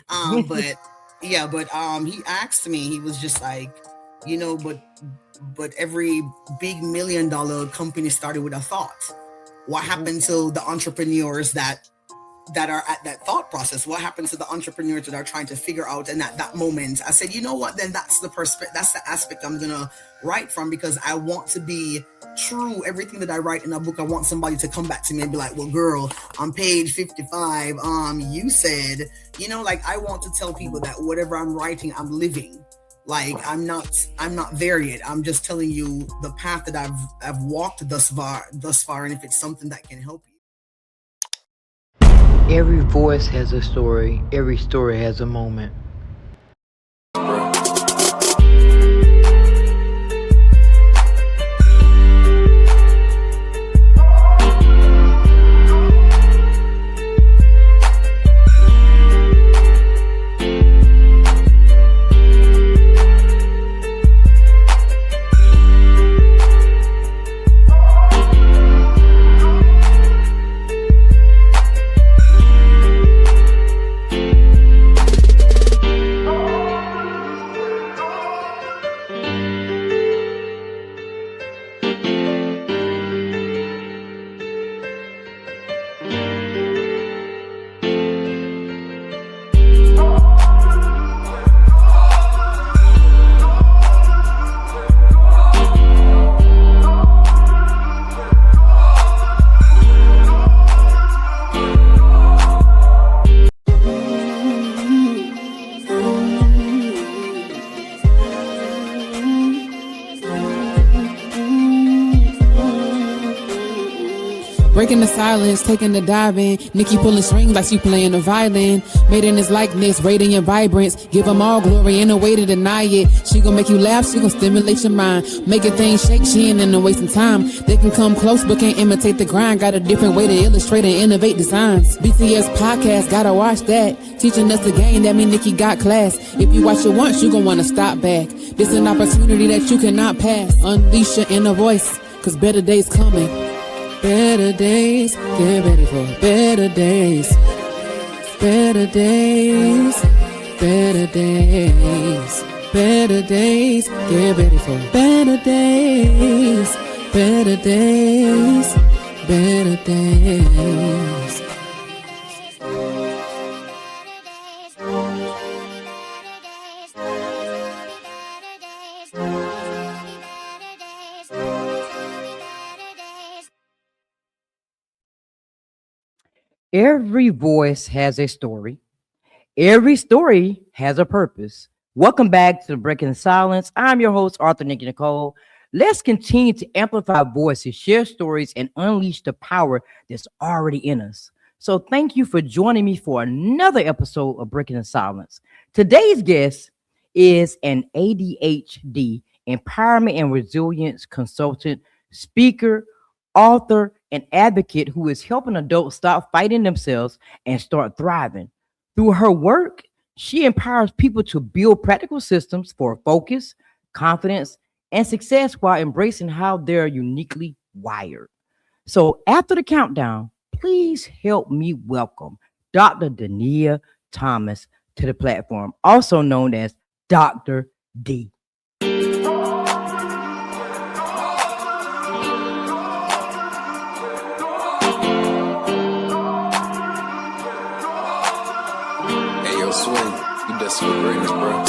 But yeah, but he asked me, he was just like, but every big $1 million company started with a thought. What happened to the entrepreneurs that are at that thought process? What happens to the entrepreneurs that are trying to figure out? And at that moment, I said, you know what? Then that's the perspective. That's the aspect I'm gonna write from, because I want to be true. Everything that I write in a book, I want somebody to come back to me and be like, "Well, girl, on page 55, you said, like I want to tell people that whatever I'm writing, I'm living." Like I'm not there yet. I'm just telling you the path that I've walked thus far, and if it's something that can help you. Every voice has a story, every story has a moment. Breaking the silence, taking the dive in. Nikki pulling strings like she playing the violin. Made in his likeness, radiant vibrance. Give them all glory, ain't no way to deny it. She gon' make you laugh, she gon' stimulate your mind. Making things shake, she ain't into wasting time. They can come close but can't imitate the grind. Got a different way to illustrate and innovate designs. BTS podcast, gotta watch that. Teaching us the game, that mean Nikki got class. If you watch it once, you gon' wanna stop back. This an opportunity that you cannot pass. Unleash your inner voice, cause better days coming. Better days, get ready for better days. Better days, better days. Better days, get ready for better days. Better days, better days. Every voice has a story. Every story has a purpose. Welcome back to Breaking Silence. I'm your host, Arthur Nikki Nicole. Let's continue to amplify voices, share stories, and unleash the power that's already in us. So thank you for joining me for another episode of Breaking the Silence. Today's guest is an ADHD empowerment and resilience consultant, speaker, author, and advocate who is helping adults stop fighting themselves and start thriving. Through her work, she empowers people to build practical systems for focus, confidence, and success while embracing how they're uniquely wired. So, after the countdown, please help me welcome Dr. Dania Thomas to the platform, also known as Dr. D. Hey, yo, Swing, you destined for greatness, bro.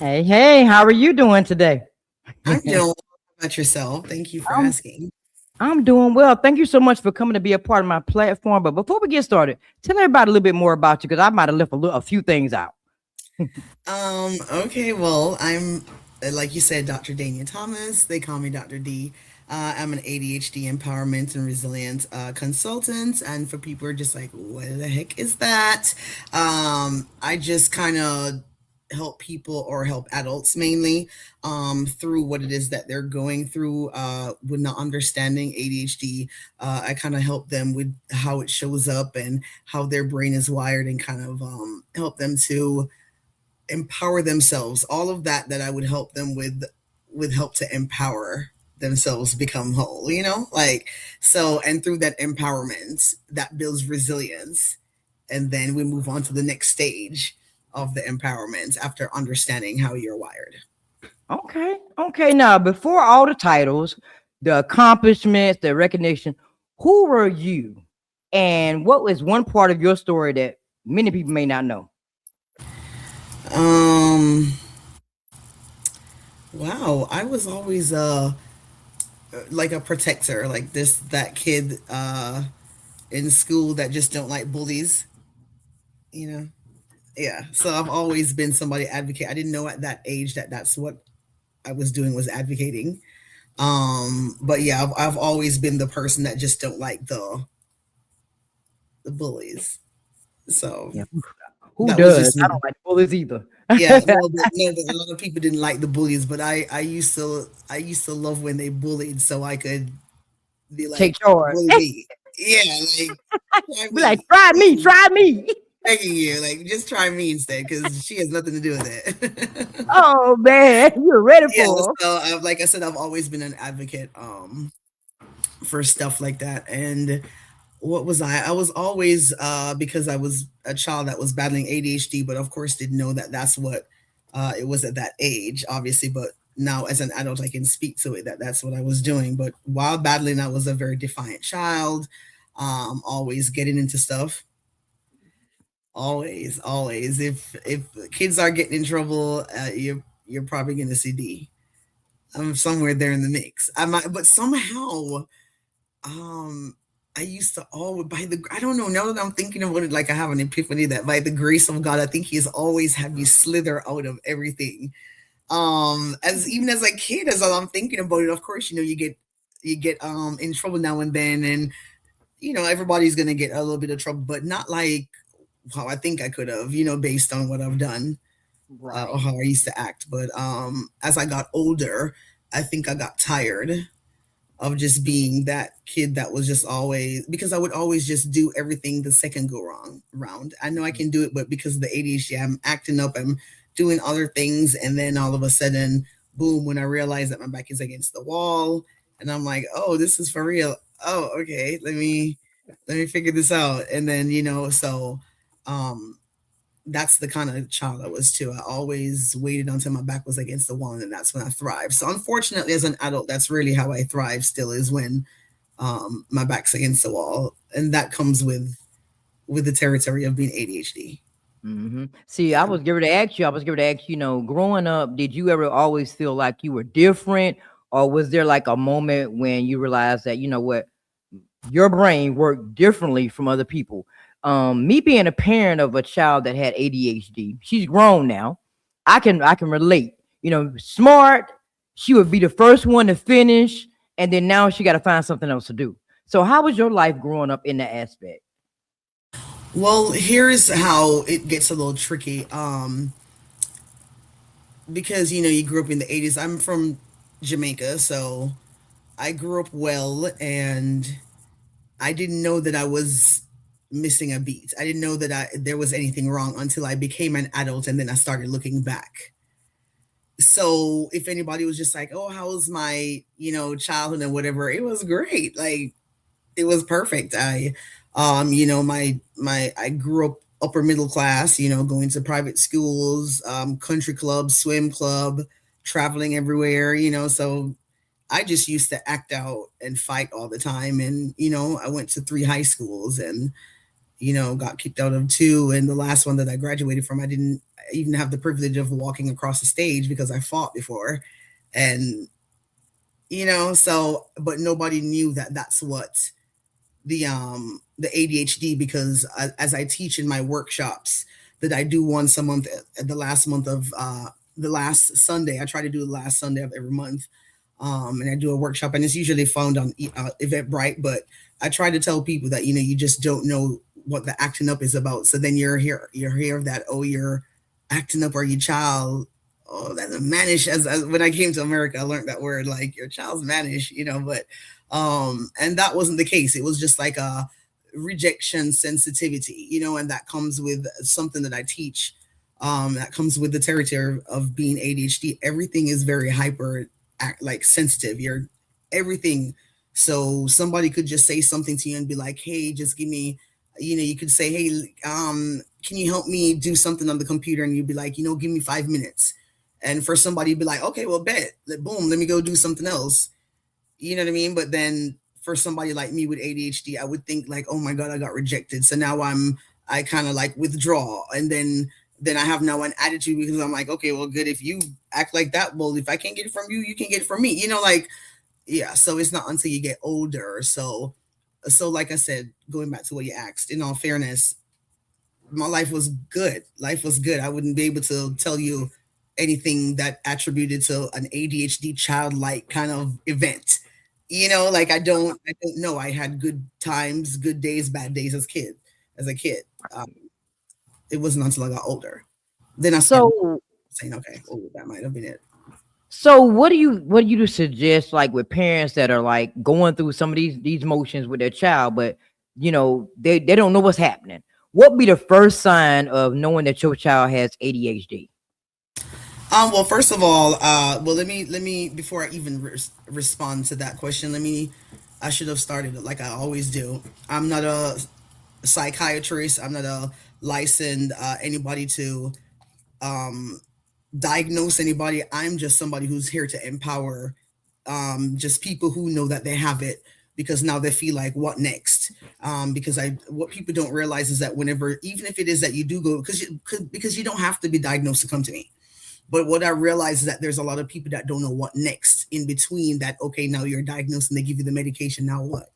Hey, how are you doing today? I'm doing well. How about yourself? Thank you for I'm, asking. I'm doing well. Thank you so much for coming to be a part of my platform. But before we get started, tell everybody a little bit more about you because I might have left a few things out. Okay, well, I'm like you said, Dr. Dania Thomas. They call me Dr. D. I'm an ADHD empowerment and resilience consultant. And for people who are just like, what the heck is that? I just kind of help people or help adults mainly through what it is that they're going through with not understanding ADHD. I kind of help them with how it shows up and how their brain is wired, and kind of help them to empower themselves. All of that I would help them with would help to empower themselves become whole, like, so, and through that empowerment that builds resilience, and then we move on to the next stage of the empowerment after understanding how you're wired. Okay. Okay. Now, before all the titles, the accomplishments, the recognition, who were you? And what was one part of your story that many people may not know? um wow, I was always like a protector, like this that kid in school that just don't like bullies, you know yeah, so I've always been somebody advocate. I didn't know at that age that that's what I was doing, was advocating. But yeah, I've always been the person that just don't like the bullies. So Yeah. Who that was does? just I me. don't like bullies either. Yeah, no, but a lot of people didn't like the bullies, but I used to love when they bullied, so I could be Take like, charge. bully me. Yeah, like, try Be like, me. try me, try me. Begging you, like, just try me instead, because she has nothing to do with it. Oh man, you're ready Yeah, for 'em. so like I said, I've always been an advocate for stuff like that. And what was I was always because I was a child that was battling ADHD, but of course didn't know that that's what it was at that age, obviously. But now as an adult I can speak to it, that that's what I was doing. But while battling, I was a very defiant child, always getting into stuff. Always, if kids are getting in trouble, you're probably going to see D. I'm somewhere there in the mix. I might, but somehow, um, I used to always, by the, I don't know, now that I'm thinking about it, like I have an epiphany that by the grace of God, I think He's always had me slither out of everything. As even as a kid, as I'm thinking about it, of course, you get in trouble now and then, and everybody's gonna get a little bit of trouble, but not like how I think I could have, based on what I've done, or Right. how I used to act. But as I got older, I think I got tired of just being that kid that was just always, because I would always just do everything the second go wrong round. I know I can do it, but because of the ADHD, I'm acting up, I'm doing other things, and then all of a sudden, boom, when I realize that my back is against the wall, and I'm like, oh, this is for real. Oh, okay, let me figure this out. And then, so um that's the kind of child I was too. I always waited until my back was against the wall, and that's when I thrived. So unfortunately, as an adult, that's really how I thrive still, is when my back's against the wall, and that comes with the territory of being ADHD. See, I was going to ask you. I was going to ask you. Growing up, did you ever always feel like you were different, or was there like a moment when you realized that what your brain worked differently from other people? Me being a parent of a child that had ADHD, she's grown now. I can relate. Smart. She would be the first one to finish, and then now she got to find something else to do. So, how was your life growing up in that aspect? Well, here's how it gets a little tricky. Because you grew up in the 80s. I'm from Jamaica, so I grew up well, and I didn't know that I was missing a beat. I didn't know that there was anything wrong until I became an adult, and then I started looking back. So if anybody was just like, "Oh, how was my, childhood and whatever?" It was great. Like, it was perfect. I grew up upper middle class, going to private schools, country club, swim club, traveling everywhere, so I just used to act out and fight all the time. And, I went to three high schools, and, got kicked out of two. And the last one that I graduated from, I didn't even have the privilege of walking across the stage because I fought before. And, so, but nobody knew that that's what the ADHD, because as I teach in my workshops that I do once a month, at the last month of the last Sunday. I try to do the last Sunday of every month. And I do a workshop, and it's usually found on Eventbrite. But I try to tell people that you just don't know what the acting up is about. So then you're here that, oh, acting up or your child, oh, that's a mannish. As when I came to America, I learned that word, like your child's mannish, but and that wasn't the case. It was just like a rejection sensitivity, and that comes with something that I teach. That comes with the territory of being ADHD. Everything is very hyper, like sensitive. You're everything. So somebody could just say something to you and be like, "Hey, just give me," you could say, "Hey, can you help me do something on the computer?" And you'd be like, "Give me 5 minutes." And for somebody to be like, "Okay, well, bet, boom, let me go do something else." You know what I mean? But then for somebody like me with ADHD, I would think like, "Oh my God, I got rejected." So now I kind of like withdraw. And then I have now an attitude because I'm like, "Okay, well, good. If you act like that, well, if I can't get it from you, you can get it from me." Like, yeah. So it's not until you get older. So like I said, going back to what you asked, in all fairness, my life was good. Life was good. I wouldn't be able to tell you anything that attributed to an ADHD childlike kind of event. Like I don't know. I had good times, good days, bad days as a kid. Um, it wasn't until I got older. Then I started So saying, okay, oh, that might have been it. so what do you suggest, like with parents that are like going through some of these motions with their child, but they don't know what's happening? What be the first sign of knowing that your child has ADHD? Well, first of all, well, let me before I even respond to that question, I should have started it like I always do. I'm not a psychiatrist. I'm not a licensed anybody to um, diagnose anybody. I'm just somebody who's here to empower just people who know that they have it because now they feel like what next. Because I what people don't realize is that whenever, even if it is that you do go, because you don't have to be diagnosed to come to me. But what I realize is that there's a lot of people that don't know what next in between that. Okay, now you're diagnosed and they give you the medication. Now what?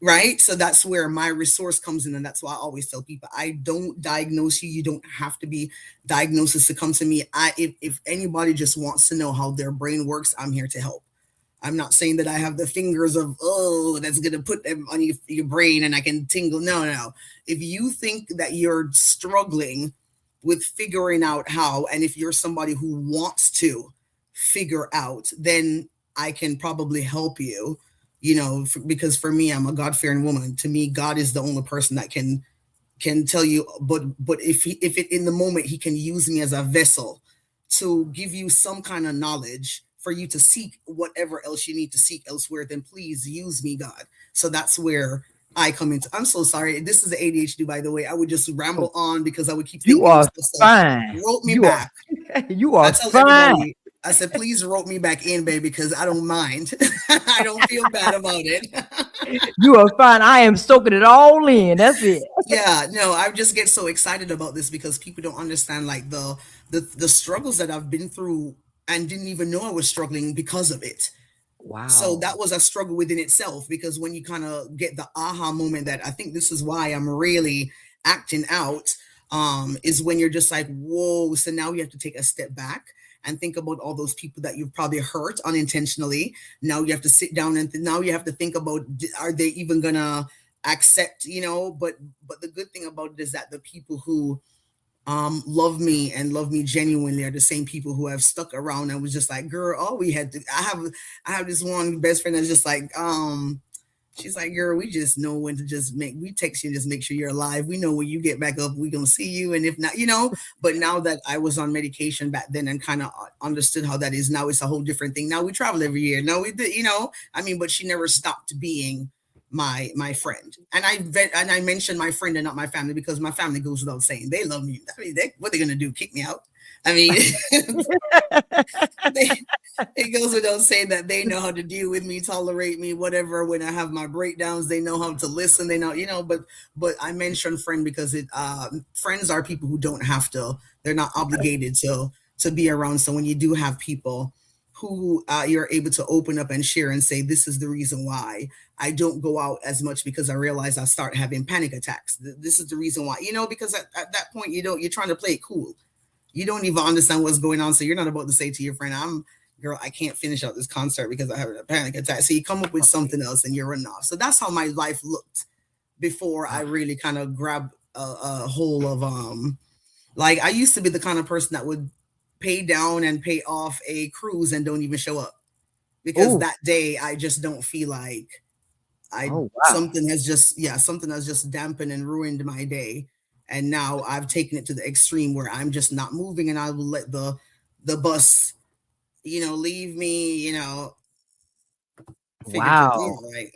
Right? So that's where my resource comes in. And that's why I always tell people I don't diagnose you. You don't have to be diagnosed to come to me. If anybody just wants to know how their brain works, I'm here to help. I'm not saying that I have the fingers of, oh, that's going to put them on your brain and I can tingle. No, no. If you think that you're struggling with figuring out how, and if you're somebody who wants to figure out, then I can probably help you, because for me, I'm a God-fearing woman. To me, God is the only person that can tell you, but if it in the moment he can use me as a vessel to give you some kind of knowledge for you to seek whatever else you need to seek elsewhere, then please use me, God. So that's where I come into. I'm so sorry. This is the ADHD, by the way. I would just ramble on because I would keep You thinking of are stuff. So fine. rope me You are back. you I are tell fine. everybody, I said, please rope me back in, baby, because I don't mind. I don't feel bad about it. You are fine. I am soaking it all in. That's it. Yeah, no, I just get so excited about this because people don't understand like the struggles that I've been through and didn't even know I was struggling because of it. So Wow. that was a struggle within itself because when you kind of get the aha moment that I think this is why I'm really acting out, is when you're just like, whoa. So now you have to take a step back and think about all those people that you've probably hurt unintentionally. Now you have to sit down and now you have to think about, are they even gonna accept, but the good thing about it is that the people who love me and love me genuinely are the same people who have stuck around and was just like, girl, all we had to, I have this one best friend that's just like, she's like, girl, we just know when to just we text you and just make sure you're alive. We know when you get back up, we gonna see you. And if not, but now that I was on medication back then and kind of understood how that is, now it's a whole different thing. Now we travel every year. No, we did, I mean, but she never stopped being my friend. And I mentioned my friend and not my family because my family goes without saying they love me. I mean, what they gonna do? Kick me out? I mean, they, it goes without saying that they know how to deal with me, tolerate me, whatever. When I have my breakdowns, they know how to listen. They know, but I mentioned friend because friends are people who don't have to. They're not obligated to be around. So when you do have people who you're able to open up and share and say, this is the reason why I don't go out as much because I realize I start having panic attacks. This is the reason why, because at that point you're trying to play it cool. You don't even understand what's going on. So you're not about to say to your friend, girl, I can't finish out this concert because I have a panic attack. So you come up with something else and you're running off. So that's how my life looked before I really kind of grabbed a hold of Like I used to be the kind of person that would pay down and pay off a cruise and don't even show up because Oh, that day I just don't feel like I oh wow. something has just something has just dampened and ruined my day. And now I've taken it to the extreme where I'm just not moving and I will let the bus, leave me, figuratively, Wow. like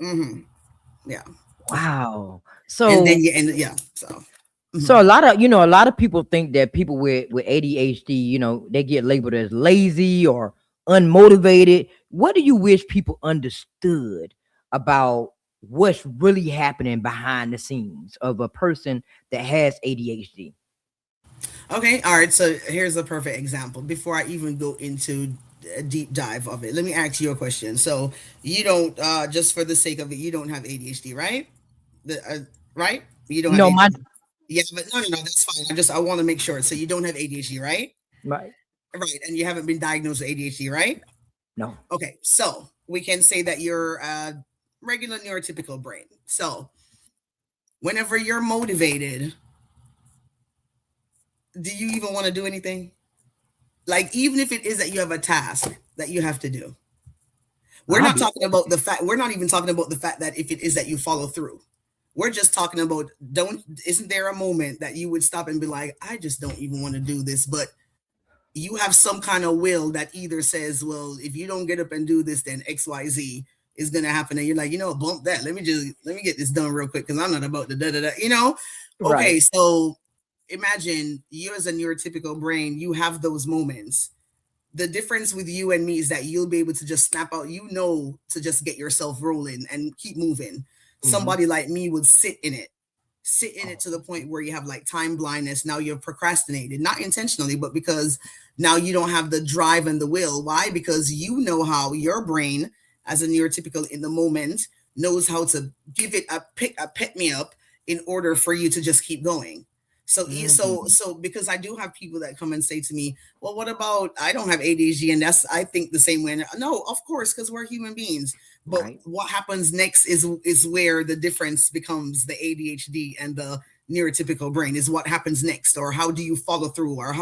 yeah. Wow. And So then you end yeah. So so mhm. a lot of people think that people with ADHD, they get labeled as lazy or unmotivated. What do you wish people understood about what's really happening behind the scenes of a person that has ADHD? Okay, all right. So here's a perfect example. Before I even go into a deep dive of it, let me ask you a question. So you don't, just for the sake of it, you don't have ADHD, right? Right? You don't have No, my ADHD. Yeah, but no, that's fine. I want to make sure. So you don't have ADHD, right? my Right, and you haven't been diagnosed with ADHD, right? no. Okay, so we can say that you're a regular neurotypical brain. So whenever you're motivated, do you even want to do anything? Like even if it is that you have a task that you have to do, we're I'll not be talking about the fact, we're not even talking about the fact that if it is that you follow through, we're just talking about, don't isn't there a moment that you would stop and be like, I just don't even want to do this, but you have some kind of will that either says, well, if you don't get up and do this, then XYZ is gonna happen. And you're like, bump that, let me get this done real quick because I'm not about to da da da. right. Okay, so imagine you as a neurotypical brain, you have those moments. The difference with you and me is that you'll be able to just snap out, to just get yourself rolling and keep moving. Hmm. Somebody like me would sit in it Oh, to the point where you have like time blindness. Now you're procrastinated, not intentionally, but because now you don't have the drive and the will. Why? Because you know how your brain, as a neurotypical in the moment, knows how to give it a pick me up in order for you to just keep going. mhm. Because I do have people that come and say to me, well, what about I don't have ADHD, and that's I think the same way. No, of course, because we're human beings. But Right. what happens next is where the difference becomes the ADHD and the neurotypical brain is what happens next, or how do you follow through, or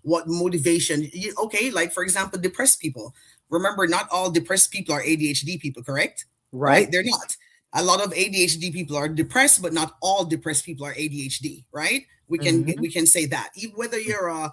what motivation. Okay, like for example, depressed people. Remember, not all depressed people are ADHD people, correct? Right? Right. They're not. A lot of ADHD people are depressed, but not all depressed people are ADHD, right? Hmm. We can say that. Whether you're a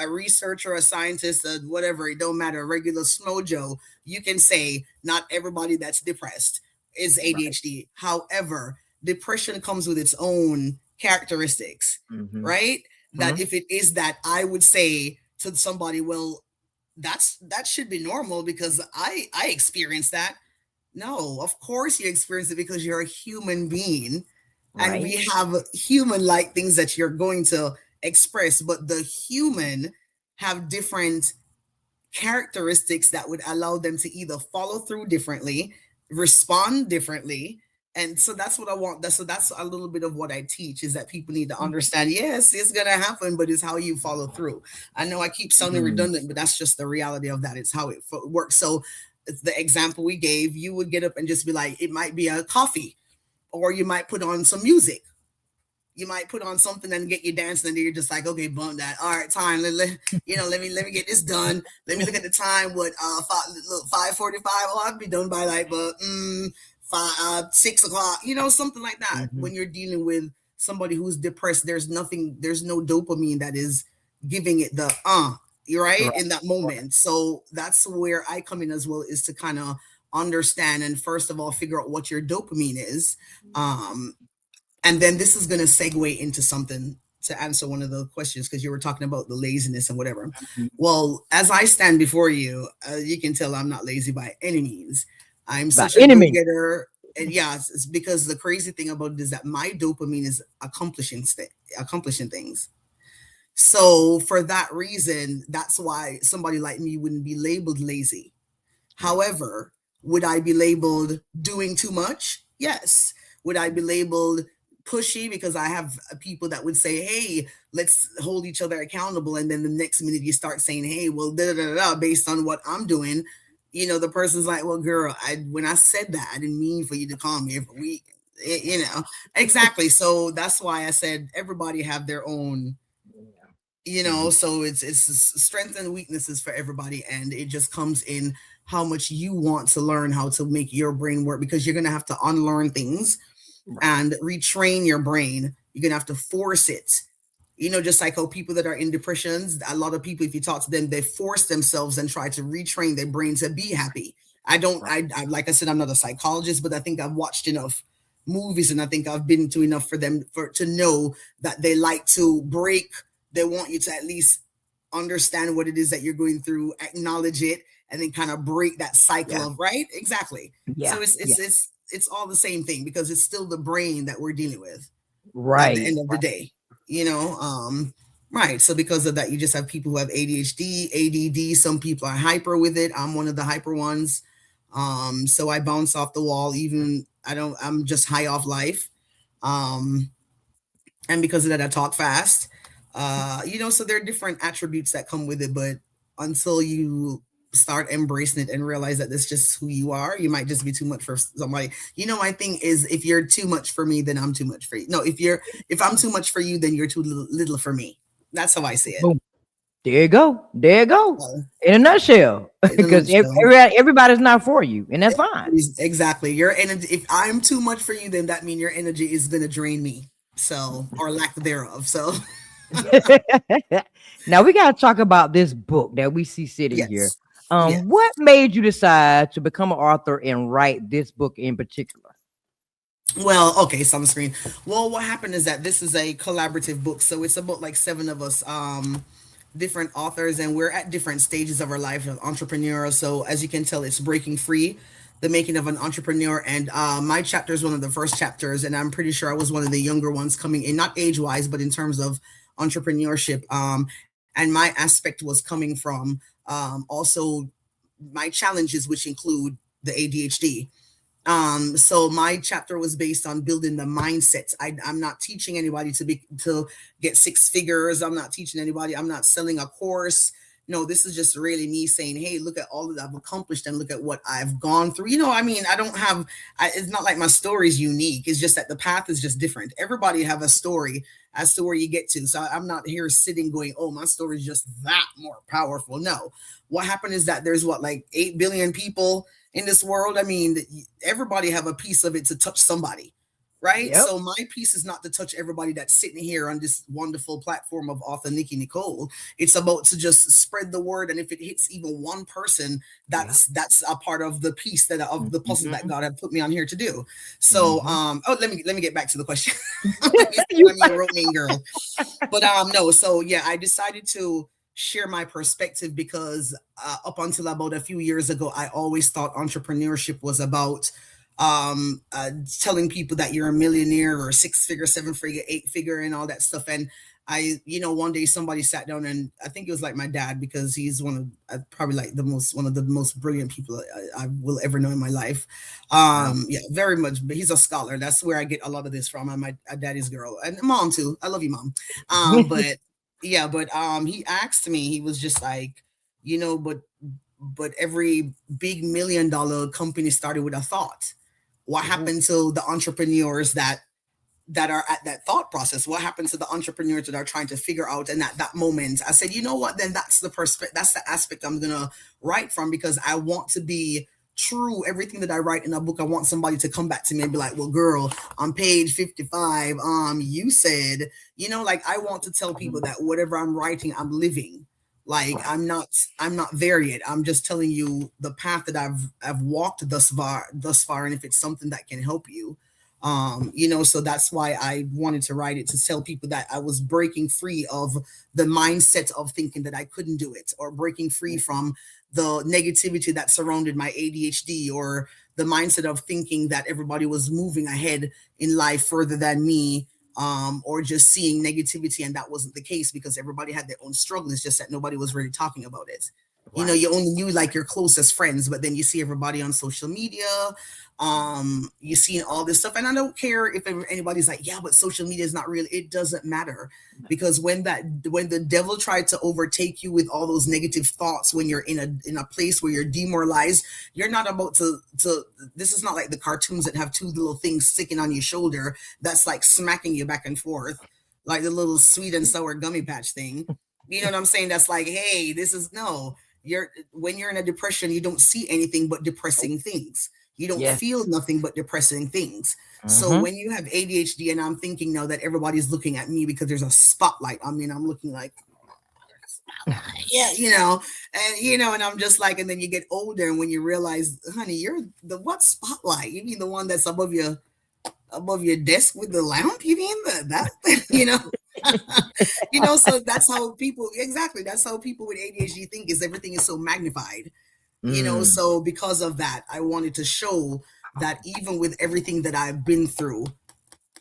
researcher, a scientist, whatever, it don't matter. A regular smojo, you can say not everybody that's depressed is Right. ADHD. However, depression comes with its own characteristics, Hmm. right? That Hmm. if it is that, I would say to somebody, well, that should be normal because I experienced that. No, of course you experience it because you're a human being and Right. we have human like things that you're going to express, but the human have different characteristics that would allow them to either follow through differently, respond differently. And so that's what I want. That's a little bit of what I teach is that people need to understand, yes, it's gonna happen, but it's how you follow through. I know I keep sounding Mm. redundant, but that's just the reality of that. It's how it works. So the example we gave, you would get up and just be like, it might be a coffee, or you might put on some music, you might put on something and get you dancing, and then you're just like, okay, bump that. All right, time. Let me get this done. Let me look at the time. What 5:45? Oh, I'll be done by like but 6 o'clock. Something like that. Mhm. When you're dealing with somebody who's depressed, there's nothing. There's no dopamine that is giving it the you're right Right. in that moment. So that's where I come in as well, is to kind of understand and first of all figure out what your dopamine is. Um, and then this is going to segue into something to answer one of the questions because you were talking about the laziness and whatever. Mhm. Well, as I stand before you, you can tell I'm not lazy by any means. I'm By such a any go means. getter. And yeah, it's because the crazy thing about it is that my dopamine is accomplishing things. So for that reason, that's why somebody like me wouldn't be labeled lazy. Right. However, would I be labeled doing too much? Yes. Would I be labeled pushy because I have people that would say, "Hey, let's hold each other accountable," and then the next minute you start saying, "Hey, well, da da da da," based on what I'm doing, the person's like, "Well, girl, I when I said that, I didn't mean for you to call me every week." You know, exactly. So that's why I said everybody have their own, Mhm. so it's strengths and weaknesses for everybody, and it just comes in how much you want to learn how to make your brain work, because you're going to have to unlearn things Right. and retrain your brain. You're going to have to force it. Just like how people that are in depressions, a lot of people, if you talk to them, they force themselves and try to retrain their brain to be happy. I don't, Right. I like I said, I'm not a psychologist, but I think I've watched enough movies, and I think I've been to enough for them to know that they like to break. They want you to at least understand what it is that you're going through, acknowledge it, and then kind of break that cycle Yeah. of, right, exactly. Yeah. So Yeah. it's all the same thing, because it's still the brain that we're dealing with at the Right. end of the day, you know. Right. So because of that, you just have people who have ADHD, ADD. Some people are hyper with it. I'm one of the hyper ones. So I bounce off the wall. Even I'm just high off life. Um, and because of that, I talk fast. So there are different attributes that come with it, but until you start embracing it and realize that that's just who you are, you might just be too much for somebody. My thing is, if you're too much for me, then I'm too much for you. No, if I'm too much for you, then you're too little for me. That's how I see it. Boom. There you go. There you go. So, In a nutshell, in a because nutshell, everybody's not for you, and that's fine. exactly. Your energy. If I'm too much for you, then that means your energy is gonna drain me. So, or lack thereof. So, Now we gotta talk about this book that we see sitting here. yes, yes. What made you decide to become an author and write this book in particular? Well, okay, it's on the screen. Well, what happened is that this is a collaborative book, so it's about like seven of us, different authors, and we're at different stages of our life of entrepreneur. So as you can tell, it's breaking free, the making of an entrepreneur, and my chapter is one of the first chapters, and I'm pretty sure I was one of the younger ones coming in, not age wise, but in terms of entrepreneurship. And my aspect was coming from also my challenges, which include the ADHD. So my chapter was based on building the mindset. I'm not teaching anybody to get six figures. I'm not teaching anybody. I'm not selling a course. No, this is just really me saying, hey, look at all that I've accomplished and look at what I've gone through. I mean, I don't have, it's not like my story is unique. It's just that the path is just different. Everybody have a story as to where you get to. So I'm not here sitting going, oh, my story is just that more powerful. No, what happened is that there's like 8 billion people in this world. I mean, everybody have a piece of it to touch somebody, right? Yep. So my piece is not to touch everybody that's sitting here on this wonderful platform of author Nikki Nicole. It's about to just spread the word, and if it hits even one person, Yep. that's a part of the piece that of the puzzle that Mhm. God had put me on here to do. So, Mhm. let me get back to the question. Let me see, You- I'm your roaming girl. But no, so yeah, I decided to share my perspective because up until about a few years ago, I always thought entrepreneurship was about telling people that you're a millionaire or six figure, seven figure, eight figure, and all that stuff. And one day somebody sat down, and I think it was like my dad, because he's probably like one of the most brilliant people I will ever know in my life. Wow. Yeah, very much. But he's a scholar. That's where I get a lot of this from. I'm my daddy's girl, and mom too. I love you, mom. But yeah, but he asked me. He was just like, but every big $1 million company started with a thought. What Ooh, happened to the entrepreneurs that are at that thought process? What happens to the entrepreneurs that are trying to figure out? And at that moment, I said, you know what? Then that's the perspective. That's the aspect I'm gonna write from, because I want to be true. Everything that I write in a book, I want somebody to come back to me and be like, well, girl, on page 55, you said, like, I want to tell people that whatever I'm writing, I'm living. Like, right. I'm not there yet. I'm just telling you the path that I've walked thus far, and if it's something that can help you. So that's why I wanted to write it, to tell people that I was breaking free of the mindset of thinking that I couldn't do it, or breaking free from the negativity that surrounded my ADHD, or the mindset of thinking that everybody was moving ahead in life further than me, or just seeing negativity, and that wasn't the case, because everybody had their own struggles, just that nobody was really talking about it. Right. You only knew like your closest friends, but then you see everybody on social media. You see all this stuff, and I don't care if anybody's like, yeah, but social media is not real. It doesn't matter, because when the devil tried to overtake you with all those negative thoughts, when you're in a place where you're demoralized, you're not about to. This is not like the cartoons that have two little things sticking on your shoulder that's like smacking you back and forth, like the little sweet and sour gummy patch thing. You know what I'm saying? That's like, hey, this is no. You're When you're in a depression, you don't see anything but depressing things. You don't Yes. feel nothing but depressing things. So Mm-hmm. when you have ADHD, and I'm thinking now that everybody's looking at me because there's a spotlight on me, and I'm looking like, yeah, and I'm just like, and then you get older, and when you realize, honey, you're the what spotlight? You mean the one that's above your desk with the lamp? You mean that so that's how people, exactly, that's how people with ADHD think, is everything is so magnified. Mm. So because of that, I wanted to show that even with everything that I've been through,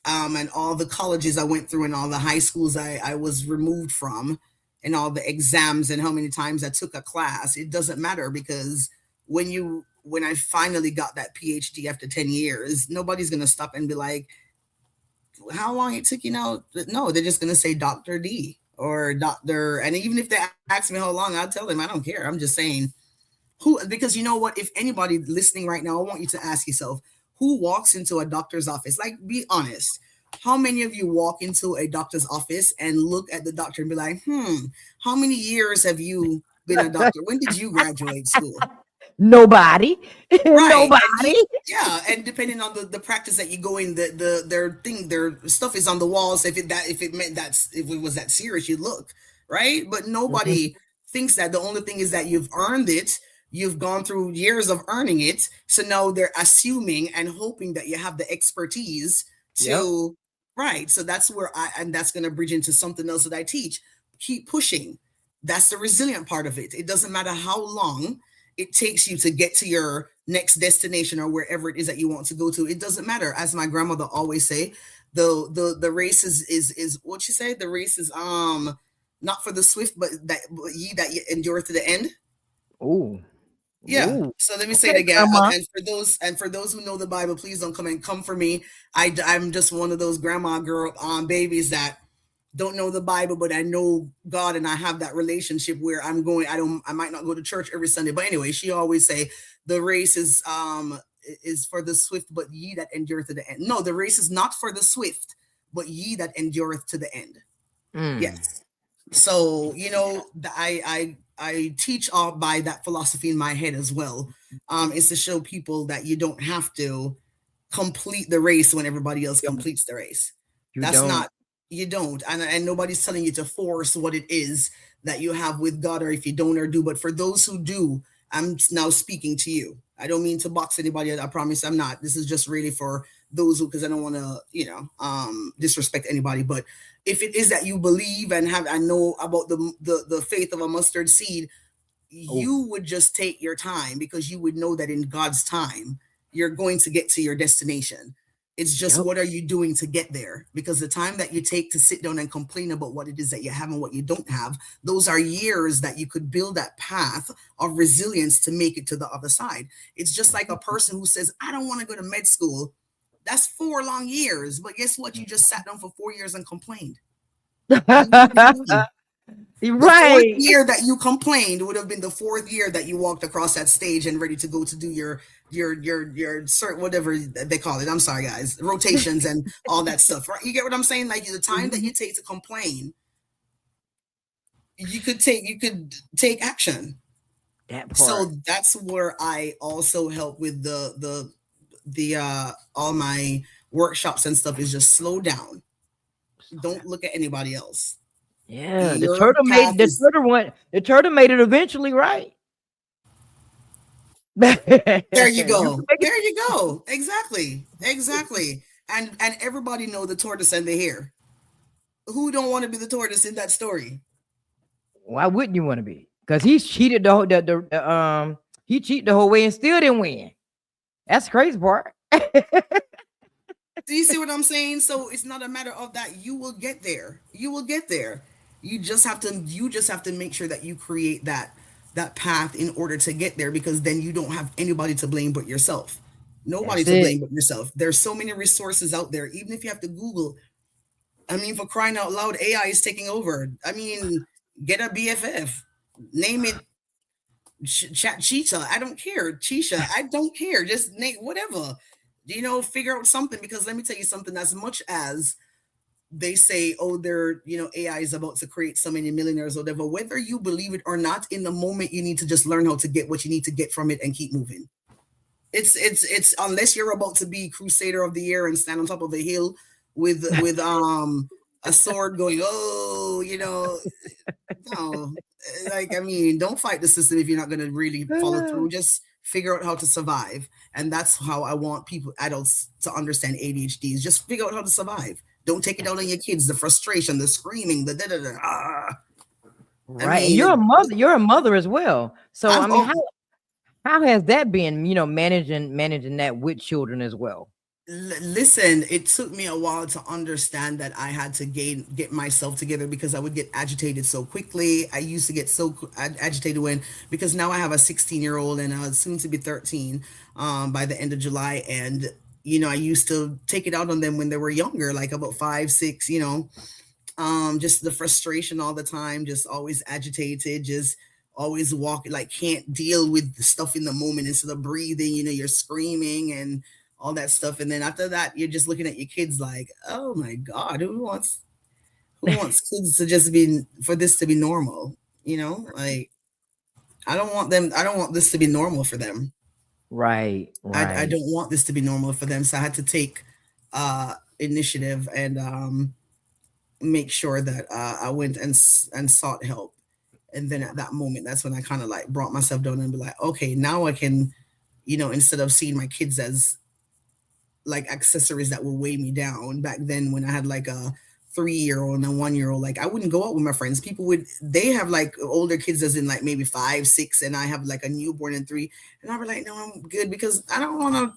and all the colleges I went through, and all the high schools I was removed from, and all the exams, and how many times I took a class, it doesn't matter, because when I finally got that PhD after 10 years, nobody's going to stop and be like, how long it took you now? No, they're just going to say Dr. D or Dr. And even if they ask me how long, I'll tell them I don't care. I'm just saying, because you know what? If anybody listening right now, I want you to ask yourself, who walks into a doctor's office? Like, be honest. How many of you walk into a doctor's office and look at the doctor and be like, how many years have you been a doctor? When did you graduate school? Nobody. Right. And Nobody. yeah, and depending on the practice that you go in, their stuff is on the walls. If it was that serious, you look, right? But Mhm. nobody thinks that. The only thing is that you've earned it. You've gone through years of earning it. So now they're assuming and hoping that you have the expertise Yep. to, right. So that's where and that's gonna bridge into something else that I teach. Keep pushing. That's the resilient part of it. It doesn't matter how long it takes you to get to your next destination or wherever it is that you want to go to. It doesn't matter. As my grandmother always say, the race is what she say. The race is not for the swift, but ye that endure to the end. Ooh. Yeah. Ooh. So let me say it Okay, again. grandma. And for those who know the Bible, please don't come for me. I'm just one of those grandma girl babies that don't know the Bible, but I know God, and I have that relationship where I might not go to church every Sunday. But anyway, she always say the race is for the swift, but ye that endureth to the end. No, the race is not for the swift, but ye that endureth to the end. Mm. Yes. So I teach all by that philosophy in my head as well. Is to show people that you don't have to complete the race when everybody else You completes the race. you That's don't. not, you don't, and nobody's telling you to force what it is that you have with God, or if you don't or do. But for those who do, I'm now speaking to you. I don't mean to box anybody. I promise I'm not. This is just really for those who, because I don't want to, disrespect anybody. But if it is that you believe and have, I know about the faith of a mustard seed, Oh, you would just take your time, because you would know that in God's time, you're going to get to your destination. It's just, yep. what are you doing to get there? Because the time that you take to sit down and complain about what it is that you have and what you don't have, those are years that you could build that path of resilience to make it to the other side. It's just like a person who says, I don't want to go to med school. That's 4 long years. But guess what? You just sat down for 4 years and complained. You did nothing. The fourth Right. year that you complained would have been the fourth year that you walked across that stage and ready to go to do your cert, whatever they call it. I'm sorry, guys, rotations and all that stuff. Right? You get what I'm saying? Like, the time that Mhm. you take to complain, you could take action. That part. So that's where I also help with the all my workshops and stuff, is just slow down. Don't look at anybody else. Yeah, the Your turtle made path the is, turtle went the turtle made it eventually, right? there you You can go. make it. There you go. Exactly. Exactly. And everybody know the tortoise and the hare. Who don't want to be the tortoise in that story? Why wouldn't you want to be? Because he cheated he cheated the whole way and still didn't win. That's the crazy part. Do you see what I'm saying? So it's not a matter of that. You will get there. You will get there. You just have to make sure that you create that path in order to get there, because then you don't have anybody to blame but yourself. Nobody That's to it. blame but yourself. There's so many resources out there. Even if you have to Google, I mean, for crying out loud, AI is taking over. I mean, get a BFF, name it Chat Cheetah. I don't care. Chisha. I don't care. Just name whatever. Figure out something, because let me tell you something. As much as they say, oh, AI is about to create so many millionaires or whatever, whether you believe it or not, in the moment, you need to just learn how to get what you need to get from it and keep moving. It's unless you're about to be Crusader of the Year and stand on top of a hill with a sword going, oh, no, like, I mean, don't fight the system if you're not going to really follow through. Just figure out how to survive. And that's how I want adults to understand ADHD, is just figure out how to survive. Don't take it out on your kids, the frustration, the screaming, the da-da-da. I Right. And mean, you're a mother as well. So I'm, I mean, how has that been, managing that with children as well? listen, it took me a while to understand that I had to get myself together, because I would get agitated so quickly. I used to get so agitated because now I have a 16-year-old and soon to be 13 by the end of July. And, I used to take it out on them when they were younger, like about 5, 6, just the frustration all the time, just always agitated, just always walking, like can't deal with the stuff in the moment. Instead of breathing, you're screaming and all that stuff. And then after that, you're just looking at your kids like, oh my God, who wants kids to just be, for this to be normal? Like, I don't want this to be normal for them. Right, I right. don't want this to be normal for them. So I had to take initiative and make sure that I went and sought help. And then at that moment, that's when I kind of like brought myself down and be like, okay, now I can, instead of seeing my kids as like accessories that will weigh me down. Back then, when I had like a 3-year-old and a 1-year-old, like I wouldn't go out with my friends. They have like older kids, as in like maybe 5, 6, and I have like a newborn and 3, and I'd be like, no, I'm good, because I don't want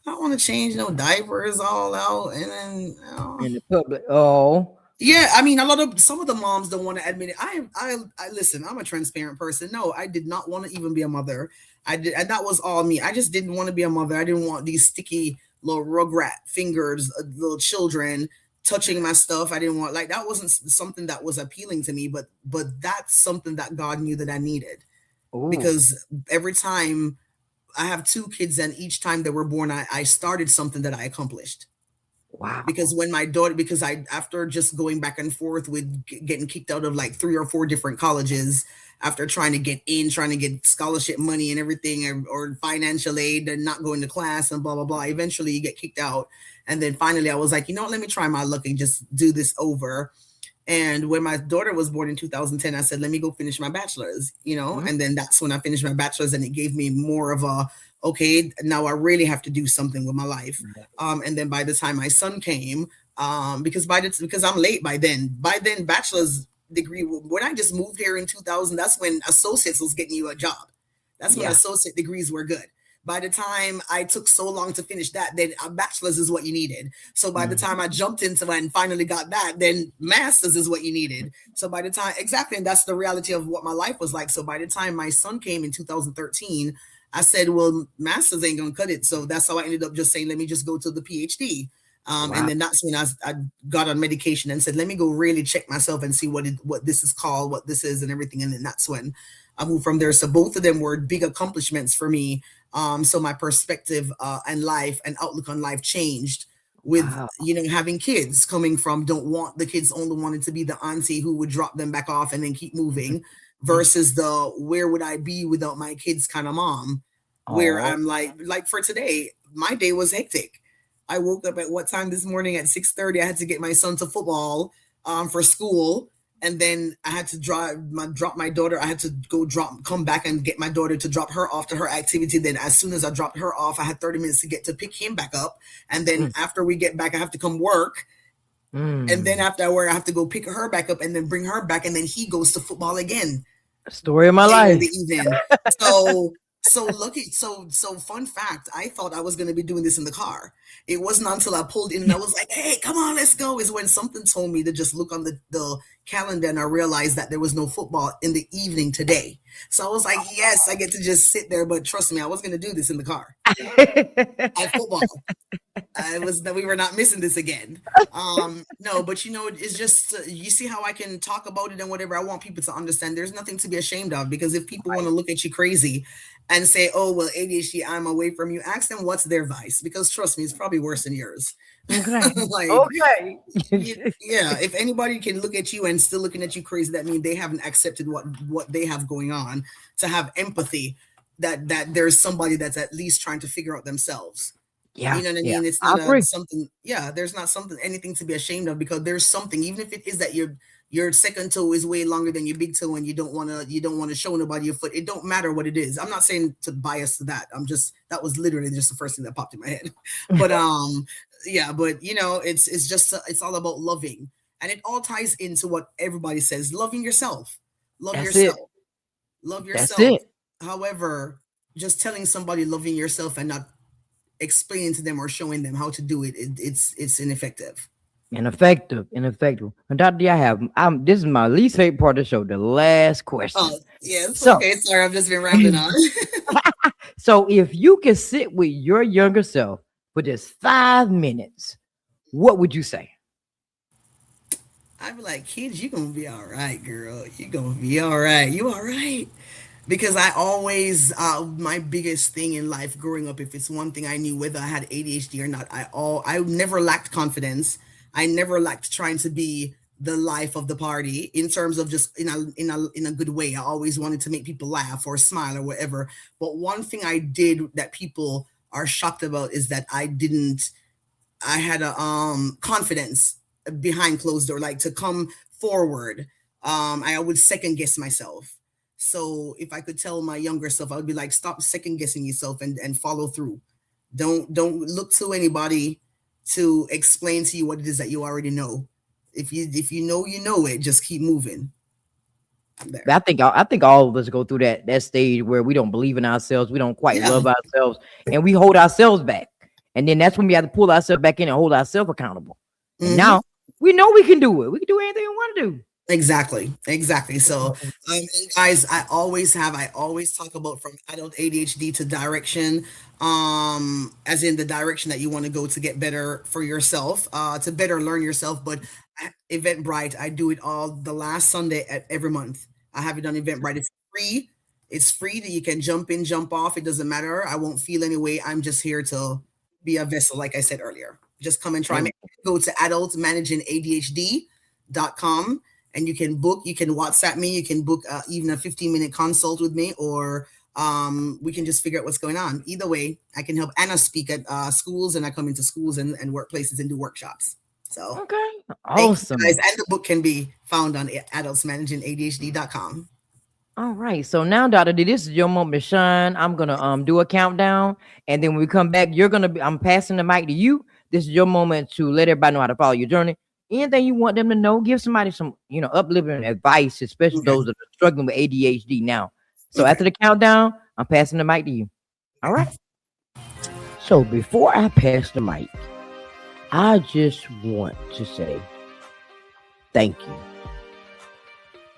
to change no diapers all out, and then In the public. Oh, yeah, I mean, some of the moms don't want to admit it. I listen. I'm a transparent person. No, I did not want to even be a mother. I did, and that was all me. I just didn't want to be a mother. I didn't want these sticky little rugrat fingers, little children touching my stuff. I didn't want, like, that wasn't something that was appealing to me. But that's something that God knew that I needed, ooh, because every time I have 2 kids, and each time they were born, I started something that I accomplished. wow. Because when my daughter, because I, after just going back and forth with getting kicked out of like 3 or 4 different colleges, after trying to get scholarship money and everything, or financial aid, and not going to class and blah blah blah, eventually you get kicked out. And then finally I was like, what, let me try my luck and just do this over. And when my daughter was born in 2010, I said, let me go finish my bachelor's, Mhm. and then that's when I finished my bachelor's, and it gave me more of a, okay, now I really have to do something with my life. And then by the time my son came, because I'm late by then. By then, bachelor's degree, when I just moved here in 2000, that's when associates was getting you a job. That's when Yeah. associate degrees were good. By the time I took so long to finish that, then a bachelor's is what you needed. So by the Mhm. time I jumped into it and finally got that, then master's is what you needed. So by the time, exactly, and that's the reality of what my life was like. So by the time my son came in 2013, I said, well, master's ain't gonna cut it. So that's how I ended up just saying, let me just go to the PhD. And Wow. then that's when I got on medication and said, let me go really check myself and see what this is called, what this is, and everything. And then that's when I moved from there. So both of them were big accomplishments for me. So my perspective and life and outlook on life changed with, Wow. having kids, coming from don't want the kids, only wanted to be the auntie who would drop them back off and then keep moving, versus the where would I be without my kids kind of mom, where Oh, I'm like for today, my day was hectic. I woke up at what time this morning at 6:30. I had to get my son to football for school, and then I had to drop my daughter. I had to come back and get my daughter to drop her off to her activity. Then as soon as I dropped her off, I had 30 minutes to get to pick him back up. And then mm, after we get back, I have to come work. And then mm. after I work, I have to go pick her back up and then bring her back. And then he goes to football again Story of my later in the life. evening. So So lucky. So fun fact. I thought I was going to be doing this in the car. It wasn't until I pulled in and I was like, "Hey, come on, let's go." Is when something told me to just look on the calendar, and I realized that there was no football in the evening today. So I was like, "Yes, I get to just sit there." But trust me, I was going to do this in the car. At football. We were not missing this again. No, but it's just you see how I can talk about it and whatever. I want people to understand there's nothing to be ashamed of, because if people want to look at you crazy and say, "Oh well, ADHD, I'm away from you," ask them what's their vice, because trust me, it's probably worse than yours. Okay. Like, Okay. yeah, if anybody can look at you and still looking at you crazy, that means they haven't accepted what they have going on, to have empathy that there's somebody that's at least trying to figure out themselves. Yeah. You know what I Yeah. mean? It's I not agree. something. Yeah, there's not something, anything to be ashamed of, because there's something. Even if it is that your second toe is way longer than your big toe, and you don't want to show nobody your foot. It don't matter what it is. I'm not saying to bias to that. That was literally just the first thing that popped in my head. But yeah, but it's just it's all about loving, and it all ties into what everybody says: loving yourself, love That's it. yourself, love That's yourself. it. However, just telling somebody loving yourself and not explaining to them or showing them how to do it, it's ineffective. Ineffective. Ineffective. And Dr. D, this is my least favorite part of the show, the last question. Oh yes, So, okay. Sorry, I've just been rambling on. so if you could sit with your younger self for just 5 minutes, what would you say? I'd be like, "Kids, you gonna be all right, girl. You gonna be all right. You all right?" Because I always, my biggest thing in life growing up, if it's one thing I knew, whether I had ADHD or not, I never lacked confidence. I never lacked trying to be the life of the party, in terms of just in a good way. I always wanted to make people laugh or smile or whatever. But one thing I did that people are shocked about is that I had a confidence behind closed door, like to come forward. I would second guess myself. So if I could tell my younger self, I would be like, stop second guessing yourself, and follow through. Don't look to anybody to explain to you what it is that you already know. If you know it, just keep moving. There. I think all of us go through that stage where we don't believe in ourselves, we don't quite Yeah. love ourselves, and we hold ourselves back. And then that's when we have to pull ourselves back in and hold ourselves accountable. And Mhm. now we know we can do it. We can do anything we want to do. Exactly. So, and guys, I always talk about from adult ADHD to direction, as in the direction that you want to go to get better for yourself, to better learn yourself. But Eventbrite, I do it all the last Sunday at every month. I have it on Eventbrite. It's free. It's free that you can jump in, jump off. It doesn't matter. I won't feel any way. I'm just here to be a vessel, like I said earlier. Just come and try me. Go to adultmanagingadhd.com. And you can WhatsApp me, you can book even a 15-minute consult with me, or we can just figure out what's going on. Either way, I can help. And I speak at schools, and I come into schools and workplaces and do workshops. So, okay, awesome. Guys. And the book can be found on adultsmanagingadhd.com. All right, so now, Dr. D, this is your moment to shine. I'm gonna do a countdown, and then when we come back, I'm passing the mic to you. This is your moment to let everybody know how to follow your journey. Anything you want them to know, give somebody some, uplifting advice, especially those that are struggling with ADHD now. So after the countdown, I'm passing the mic to you. All right. So before I pass the mic, I just want to say thank you.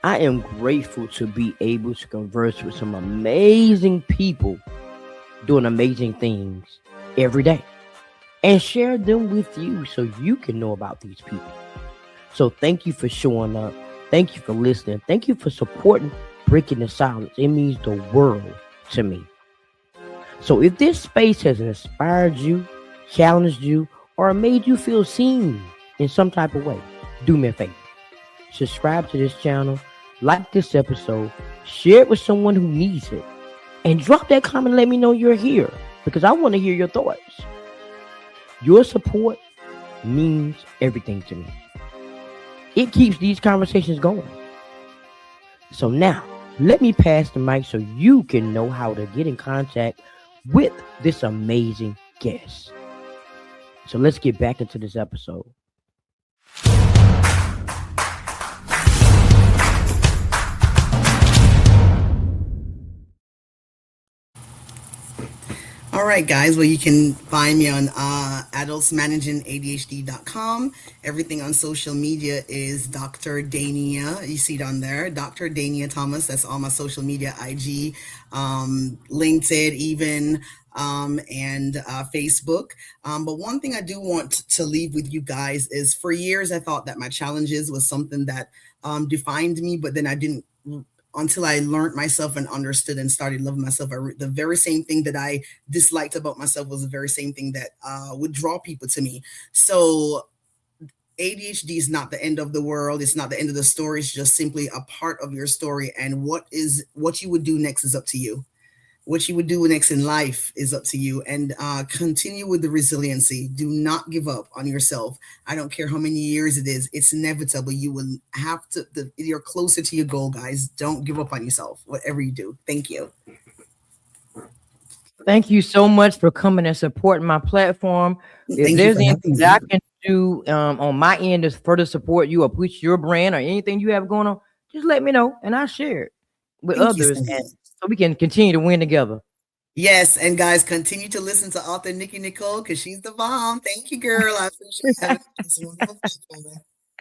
I am grateful to be able to converse with some amazing people doing amazing things every day, and share them with you so you can know about these people. So thank you for showing up. Thank you for listening. Thank you for supporting Breaking the Silence. It means the world to me. So if this space has inspired you, challenged you, or made you feel seen in some type of way, do me a favor. Subscribe to this channel, like this episode, share it with someone who needs it, and drop that comment and let me know you're here, because I want to hear your thoughts. Your support means everything to me. It keeps these conversations going. So now, let me pass the mic so you can know how to get in contact with this amazing guest. So let's get back into this episode. All right, guys. Well, you can find me on adultsmanagingadhd.com. Everything on social media is Dr. Dania. You see it on there, Dr. Dania Thomas. That's all my social media, IG, LinkedIn, even, and Facebook. But one thing I do want to leave with you guys is, for years I thought that my challenges was something that defined me, but then I didn't, until I learned myself and understood and started loving myself. The very same thing that I disliked about myself was the very same thing that would draw people to me. So ADHD is not the end of the world. It's not the end of the story. It's just simply a part of your story. And what you would do next is up to you. What you would do next in life is up to you. And continue with the resiliency. Do not give up on yourself. I don't care how many years it is. It's inevitable. You will have to, you're closer to your goal, guys. Don't give up on yourself, whatever you do. Thank you. Thank you so much for coming and supporting my platform. If there's anything that I can do on my end to further support you or push your brand or anything you have going on, just let me know and I'll share it with others. So we can continue to win together. Yes, and guys, continue to listen to author Nikki Nicole, because she's the bomb. Thank you, girl. I appreciate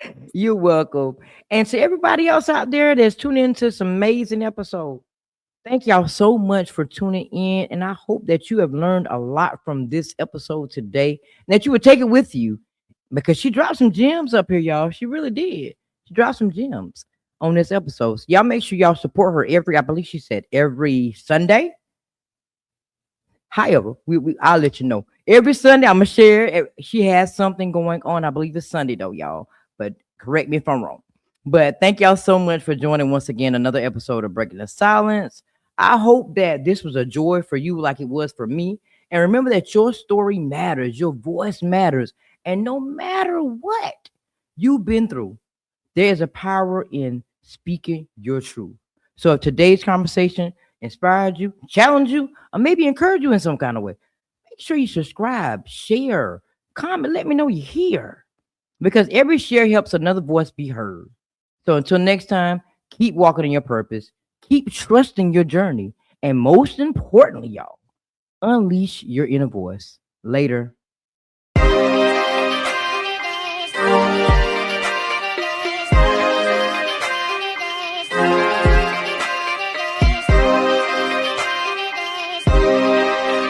it. You're welcome. And to everybody else out there that's tuning into this amazing episode, thank y'all so much for tuning in. And I hope that you have learned a lot from this episode today, and that you would take it with you, because she dropped some gems up here, y'all. She really did. She dropped some gems on this episode. So y'all make sure y'all support her I believe she said every Sunday. However, I'll let you know. Every Sunday, I'm going to share. She has something going on. I believe it's Sunday, though, y'all. But correct me if I'm wrong. But thank y'all so much for joining once again another episode of Breaking the Silence. I hope that this was a joy for you like it was for me. And remember that your story matters. Your voice matters. And no matter what you've been through, there is a power in speaking your truth. So if today's conversation inspired you, challenged you, or maybe encouraged you in some kind of way, make sure you subscribe, share, comment, let me know you're here, because every share helps another voice be heard. So until next time, keep walking in your purpose, keep trusting your journey, and most importantly, y'all, unleash your inner voice. Later.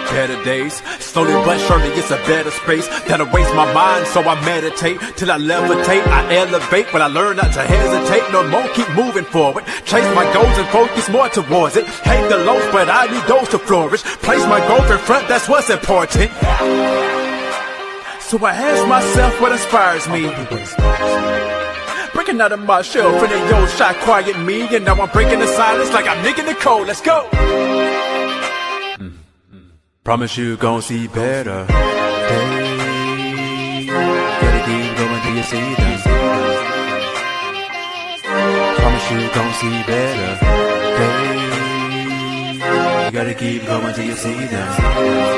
Better days, slowly but surely it's a better space that'll waste my mind, so I meditate till I levitate, I elevate when I learn not to hesitate no more, keep moving forward, chase my goals and focus more towards it, hate the lows but I need those to flourish, place my goals in front, that's what's important. So I ask myself what inspires me, breaking out of my shell, feeling yo shot quiet me, and now I'm breaking the silence like I'm Nikki Nicole, let's go. Promise you gon' see better days. Gotta keep going till you see them. Promise you gon' see better days. You gotta keep going till you see them.